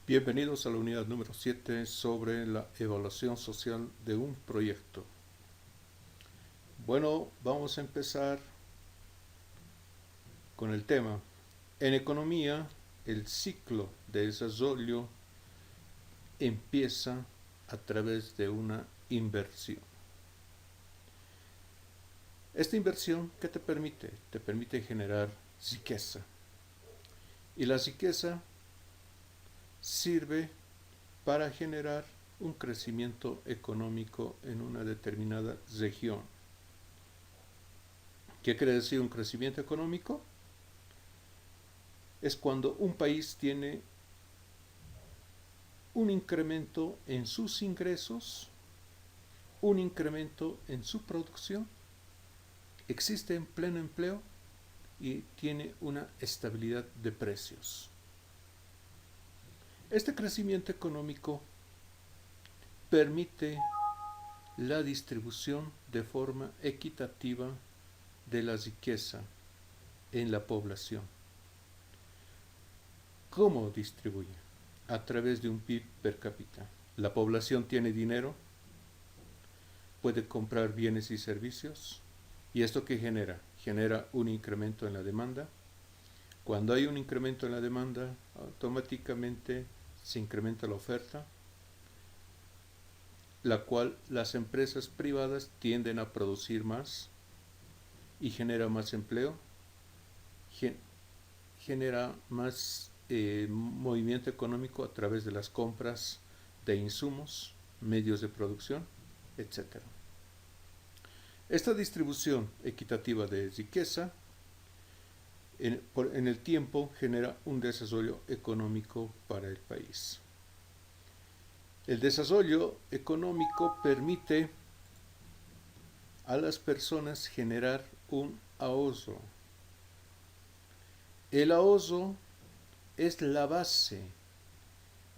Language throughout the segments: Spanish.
Bienvenidos a la unidad número 7 sobre la evaluación social de un proyecto. Bueno, vamos a empezar con el tema. En economía, el ciclo de desarrollo empieza a través de una inversión. Esta inversión, ¿qué te permite? Te permite generar riqueza. Y la riqueza sirve para generar un crecimiento económico en una determinada región. ¿Qué quiere decir un crecimiento económico? Es cuando un país tiene un incremento en sus ingresos, un incremento en su producción, existe en pleno empleo y tiene una estabilidad de precios. Este crecimiento económico permite la distribución de forma equitativa de la riqueza en la población. ¿Cómo distribuye? A través de un PIB per cápita. La población tiene dinero, puede comprar bienes y servicios, y esto ¿qué genera? Genera un incremento en la demanda. Cuando hay un incremento en la demanda, automáticamente se incrementa la oferta, la cual las empresas privadas tienden a producir más y genera más empleo, genera más movimiento económico a través de las compras de insumos, medios de producción, etc. Esta distribución equitativa de riqueza en el tiempo genera un desarrollo económico para el país. El desarrollo económico permite a las personas generar un ahorro. El ahorro es la base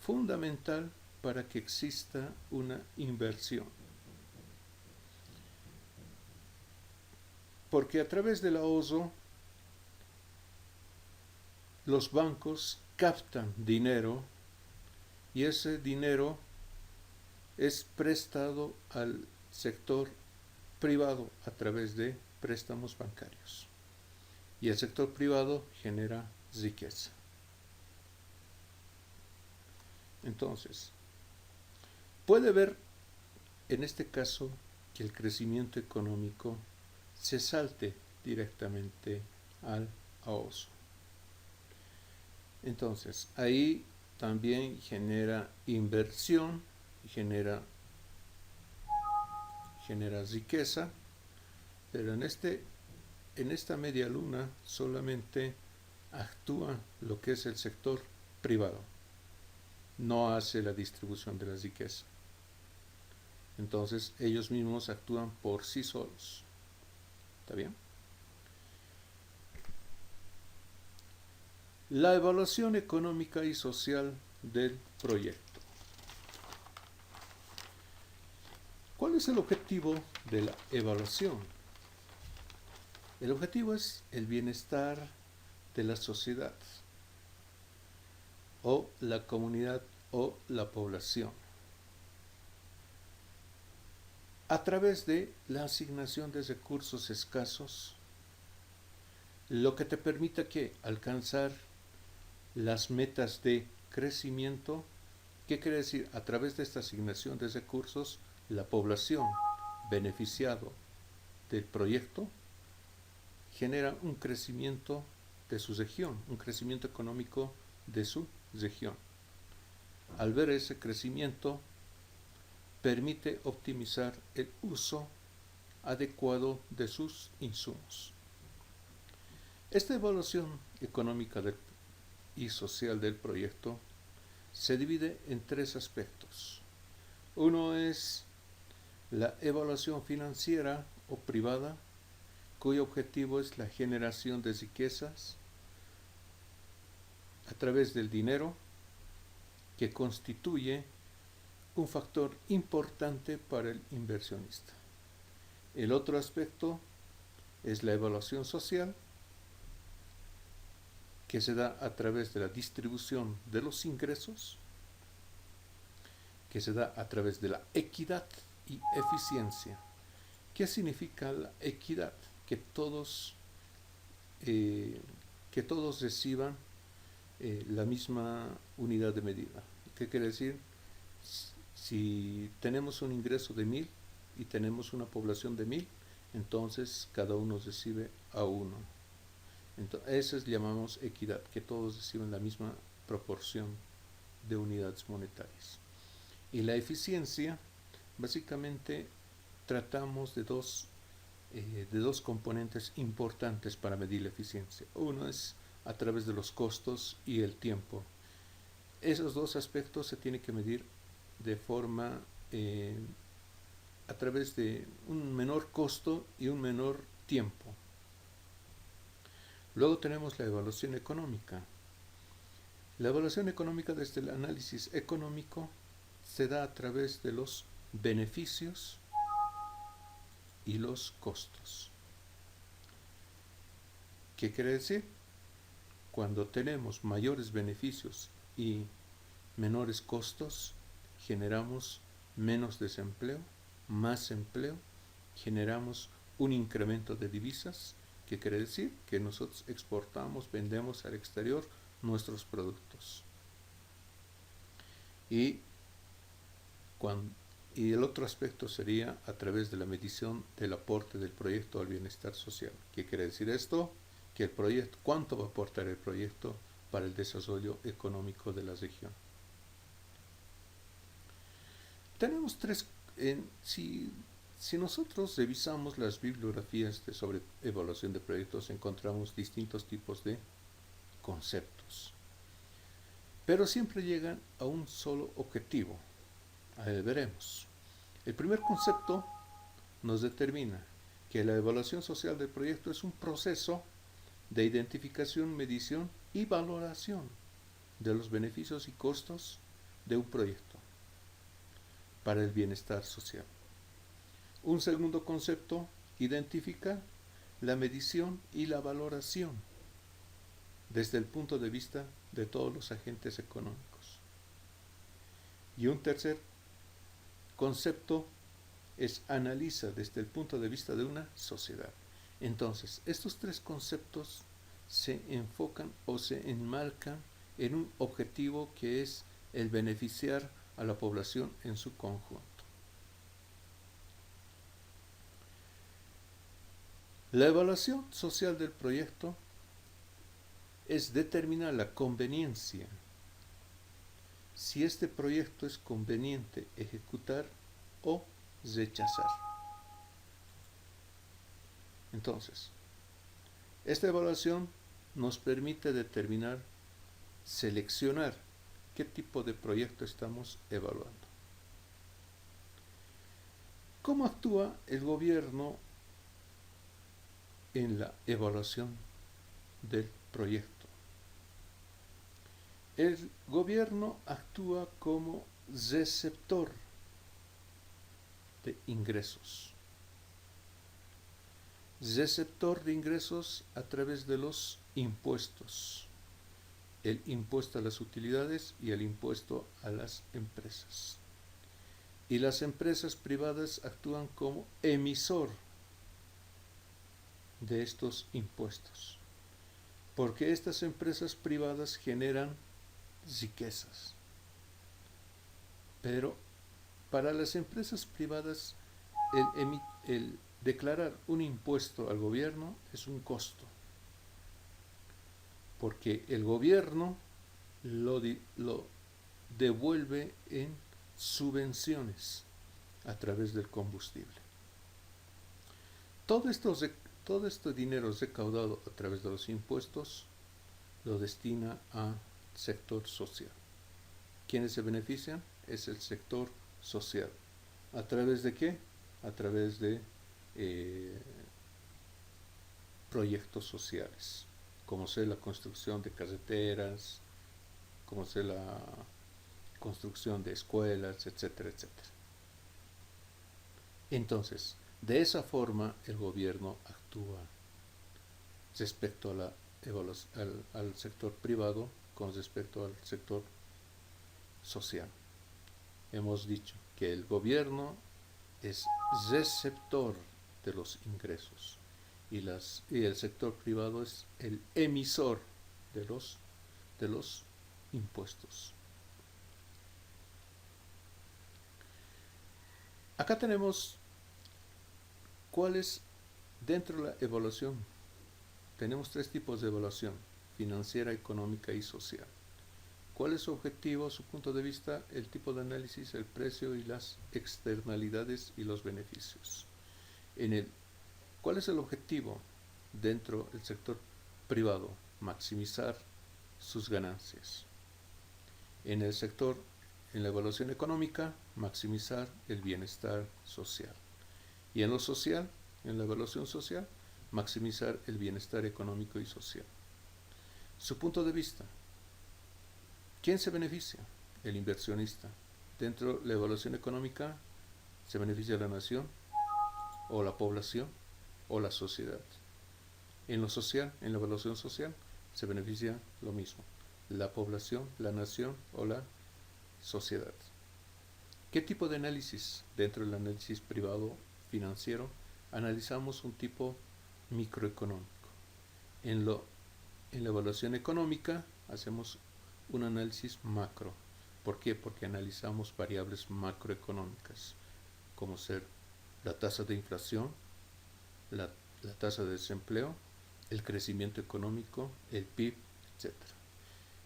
fundamental para que exista una inversión. Porque a través del ahorro los bancos captan dinero y ese dinero es prestado al sector privado a través de préstamos bancarios. Y el sector privado genera riqueza. Entonces, puede ver en este caso que el crecimiento económico se salte directamente al ahorro. Entonces, ahí también genera inversión, genera riqueza, pero en esta media luna solamente actúa lo que es el sector privado, no hace la distribución de la riqueza. Entonces ellos mismos actúan por sí solos. ¿Está bien? La evaluación económica y social del proyecto. ¿Cuál es el objetivo de la evaluación? El objetivo es el bienestar de la sociedad o la comunidad o la población a través de la asignación de recursos escasos, lo que te permita que alcanzar las metas de crecimiento. ¿Qué quiere decir? A través de esta asignación de recursos, la población beneficiado del proyecto genera un crecimiento de su región, un crecimiento económico de su región. Al ver ese crecimiento, permite optimizar el uso adecuado de sus insumos. Esta evaluación económica y social del proyecto se divide en tres aspectos. Uno es la evaluación financiera o privada, cuyo objetivo es la generación de riquezas a través del dinero, que constituye un factor importante para el inversionista. El otro aspecto es la evaluación social, que se da a través de la distribución de los ingresos que se da a través de la equidad y eficiencia. ¿Qué significa la equidad? Que todos, eh, que todos reciban la misma unidad de medida. ¿Qué quiere decir? Si tenemos un ingreso de 1000 y tenemos una población de 1000, entonces cada uno recibe a uno. Entonces, eso llamamos equidad, que todos reciben la misma proporción de unidades monetarias. Y la eficiencia, básicamente tratamos de dos componentes importantes para medir la eficiencia. Uno es a través de los costos y el tiempo. Esos dos aspectos se tienen que medir de forma a través de un menor costo y un menor tiempo. Luego tenemos la evaluación económica. La evaluación económica desde el análisis económico se da a través de los beneficios y los costos. ¿Qué quiere decir? Cuando tenemos mayores beneficios y menores costos, generamos menos desempleo, más empleo, generamos un incremento de divisas, que quiere decir que nosotros exportamos, vendemos al exterior nuestros productos. Y el otro aspecto sería a través de la medición del aporte del proyecto al bienestar social. ¿Qué quiere decir esto? Que el proyecto, ¿cuánto va a aportar el proyecto para el desarrollo económico de la región? Tenemos si nosotros revisamos las bibliografías sobre evaluación de proyectos, encontramos distintos tipos de conceptos, pero siempre llegan a un solo objetivo. Ahí veremos. El primer concepto nos determina que la evaluación social del proyecto es un proceso de identificación, medición y valoración de los beneficios y costos de un proyecto para el bienestar social. Un segundo concepto identifica la medición y la valoración desde el punto de vista de todos los agentes económicos. Y un tercer concepto es analiza desde el punto de vista de una sociedad. Entonces, estos tres conceptos se enfocan o se enmarcan en un objetivo que es el beneficiar a la población en su conjunto. La evaluación social del proyecto es determinar la conveniencia, si este proyecto es conveniente ejecutar o rechazar. Entonces, esta evaluación nos permite determinar, seleccionar qué tipo de proyecto estamos evaluando. ¿Cómo actúa el gobierno en la evaluación del proyecto? El gobierno actúa como receptor de ingresos. Receptor de ingresos a través de los impuestos. El impuesto a las utilidades y el impuesto a las empresas. Y las empresas privadas actúan como emisor de estos impuestos, porque estas empresas privadas generan riquezas. Pero para las empresas privadas el declarar un impuesto al gobierno es un costo, porque el gobierno lo devuelve en subvenciones a través del combustible. Todo este dinero recaudado a través de los impuestos lo destina al sector social. ¿Quiénes se benefician? Es el sector social. ¿A través de qué? A través de proyectos sociales, como sea la construcción de carreteras, como sea la construcción de escuelas, etcétera, etcétera. Entonces, de esa forma el gobierno actúa respecto a al sector privado con respecto al sector social. hemos dicho que el gobierno es receptor de los ingresos y el sector privado es el emisor de los impuestos. Acá tenemos cuáles dentro de la evaluación. Tenemos tres tipos de evaluación: financiera, económica y social. ¿Cuál es su objetivo, su punto de vista? El tipo de análisis, el precio y las externalidades y los beneficios. ¿Cuál es el objetivo dentro del sector privado? Maximizar sus ganancias. En el sector, en la evaluación económica, maximizar el bienestar social. Y en lo social, en la evaluación social, maximizar el bienestar económico y social. Su punto de vista. ¿Quién se beneficia? El inversionista. Dentro de la evaluación económica, ¿se beneficia la nación o la población o la sociedad? En lo social, en la evaluación social, se beneficia lo mismo: la población, la nación o la sociedad. ¿Qué tipo de análisis? Dentro del análisis privado financiero, analizamos un tipo microeconómico. En la evaluación económica hacemos un análisis macro. ¿Por qué? Porque analizamos variables macroeconómicas, como ser la tasa de inflación, la tasa de desempleo, el crecimiento económico, el PIB, etc.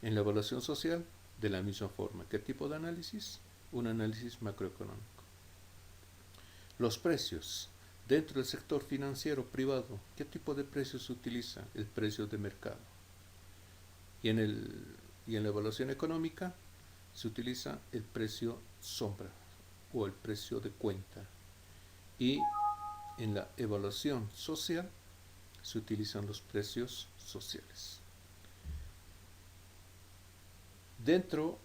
En la evaluación social, de la misma forma. ¿Qué tipo de análisis? Un análisis macroeconómico. Los precios. Dentro del sector financiero privado, ¿qué tipo de precios se utiliza? El precio de mercado. Y en la evaluación económica se utiliza el precio sombra o el precio de cuenta. Y en la evaluación social se utilizan los precios sociales. Dentro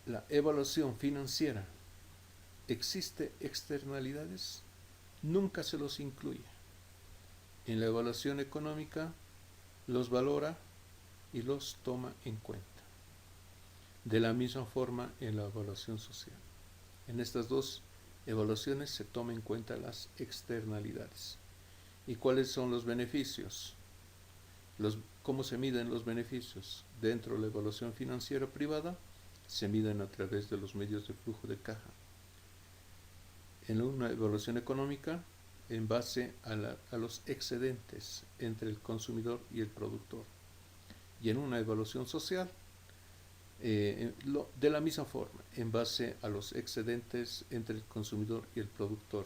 de la evaluación financiera, ¿existe externalidades? Nunca se los incluye. En la evaluación económica los valora y los toma en cuenta. De la misma forma en la evaluación social. En estas dos evaluaciones se toman en cuenta las externalidades. ¿Y cuáles son los beneficios? ¿Cómo se miden los beneficios? Dentro de la evaluación financiera privada se miden a través de los medios de flujo de caja. En una evaluación económica, en base a los excedentes entre el consumidor y el productor. Y en una evaluación social, de la misma forma, en base a los excedentes entre el consumidor y el productor.